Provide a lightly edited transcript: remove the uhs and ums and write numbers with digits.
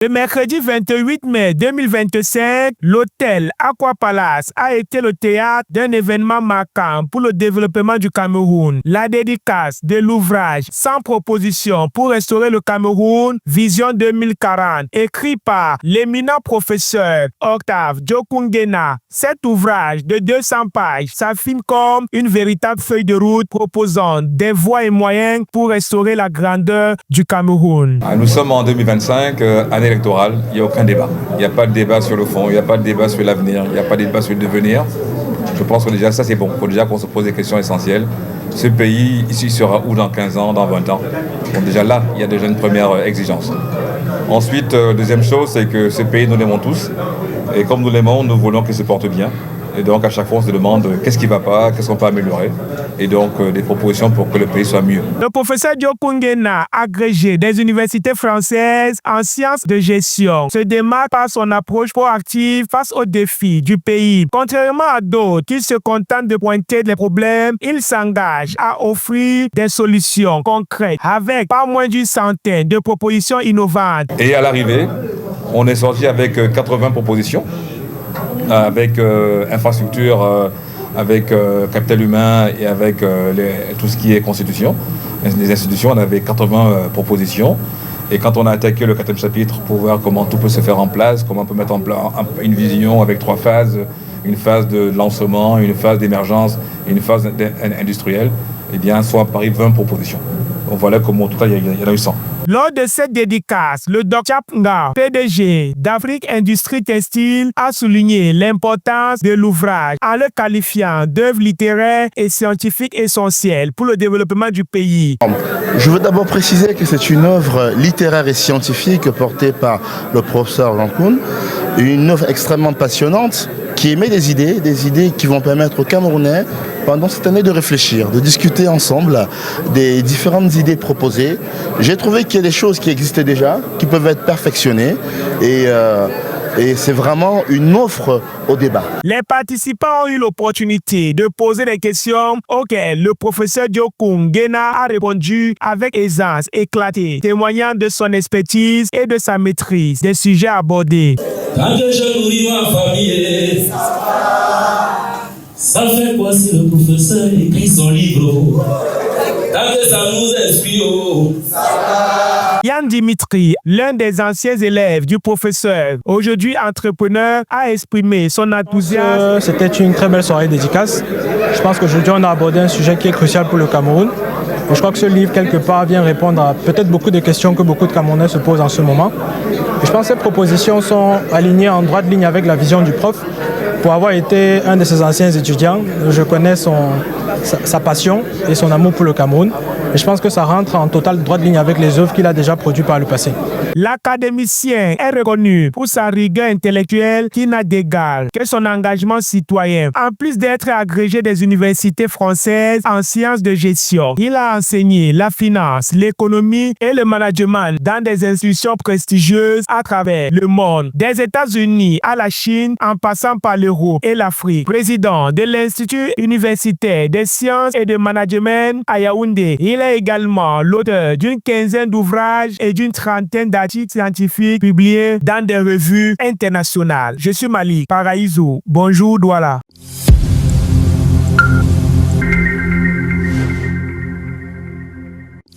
Le mercredi 28 mai 2025, l'hôtel Aqua Palace a été le théâtre d'un événement marquant pour le développement du Cameroun. La dédicace de l'ouvrage 100 propositions pour restaurer le Cameroun, Vision 2040, écrit par l'éminent professeur Octave Diokungena. Cet ouvrage de 200 pages s'affirme comme une véritable feuille de route proposant des voies et moyens pour restaurer la grandeur du Cameroun. Nous sommes en 2025, année électorale, il n'y a aucun débat. Il n'y a pas de débat sur le fond, il n'y a pas de débat sur l'avenir, il n'y a pas de débat sur le devenir. Je pense que déjà ça c'est bon, il faut déjà qu'on se pose des questions essentielles. Ce pays ici sera où dans 15 ans, dans 20 ans? Donc déjà là, il y a déjà une première exigence. Ensuite, deuxième chose, c'est que ce pays, nous l'aimons tous. Et comme nous l'aimons, nous voulons qu'il se porte bien. Et donc à chaque fois, on se demande qu'est-ce qui ne va pas, qu'est-ce qu'on peut améliorer. Et donc des propositions pour que le pays soit mieux. Le professeur Diokungena, agrégé des universités françaises en sciences de gestion, se démarque par son approche proactive face aux défis du pays. Contrairement à d'autres qui se contentent de pointer les problèmes, il s'engage à offrir des solutions concrètes avec pas moins d'une centaine de propositions innovantes. Et à l'arrivée, on est sorti avec 80 propositions, avec infrastructure, avec capital humain et avec tout ce qui est constitution. Les institutions, on avait 80 propositions. Et quand on a attaqué le 4e chapitre pour voir comment tout peut se faire en place, comment on peut mettre en place une vision avec 3 phases, une phase de lancement, une phase d'émergence et une phase industrielle, eh bien, sont apparues 20 propositions. Donc voilà comment, en tout cas, il y en a eu 100. Lors de cette dédicace, le Dr Chapnga, PDG d'Afrique Industrie Textile, a souligné l'importance de l'ouvrage en le qualifiant d'œuvre littéraire et scientifique essentielle pour le développement du pays. Je veux d'abord préciser que c'est une œuvre littéraire et scientifique portée par le professeur Lankoun, une œuvre extrêmement passionnante qui émet des idées qui vont permettre aux Camerounais, pendant cette année, de réfléchir, de discuter ensemble des différentes idées proposées. J'ai trouvé qu'il y a des choses qui existaient déjà, qui peuvent être perfectionnées et c'est vraiment une offre au débat. Les participants ont eu l'opportunité de poser des questions auxquelles le professeur Diokungena a répondu avec aisance éclatée, témoignant de son expertise et de sa maîtrise des sujets abordés. Quand je nourris ma famille, ça fait quoi si le professeur écrit son livre? Tant que ça nous inspire. Yann Dimitri, l'un des anciens élèves du professeur, aujourd'hui entrepreneur, a exprimé son enthousiasme. C'était une très belle soirée dédicace. Je pense qu'aujourd'hui, on a abordé un sujet qui est crucial pour le Cameroun. Et je crois que ce livre, quelque part, vient répondre à peut-être beaucoup de questions que beaucoup de Camerounais se posent en ce moment. Et je pense que ces propositions sont alignées en droite ligne avec la vision du prof. Pour avoir été un de ses anciens étudiants, je connais sa passion et son amour pour le Cameroun. Et je pense que ça rentre en totale droite ligne avec les œuvres qu'il a déjà produites par le passé. L'académicien est reconnu pour sa rigueur intellectuelle qui n'a d'égal que son engagement citoyen. En plus d'être agrégé des universités françaises en sciences de gestion, il a enseigné la finance, l'économie et le management dans des institutions prestigieuses à travers le monde, des États-Unis à la Chine en passant par l'Europe et l'Afrique. Président de l'Institut universitaire des sciences et de management à Yaoundé, il est également l'auteur d'une quinzaine d'ouvrages et d'une trentaine d'articles scientifiques publiés dans des revues internationales. Je suis Malik Paraïso. Bonjour Douala.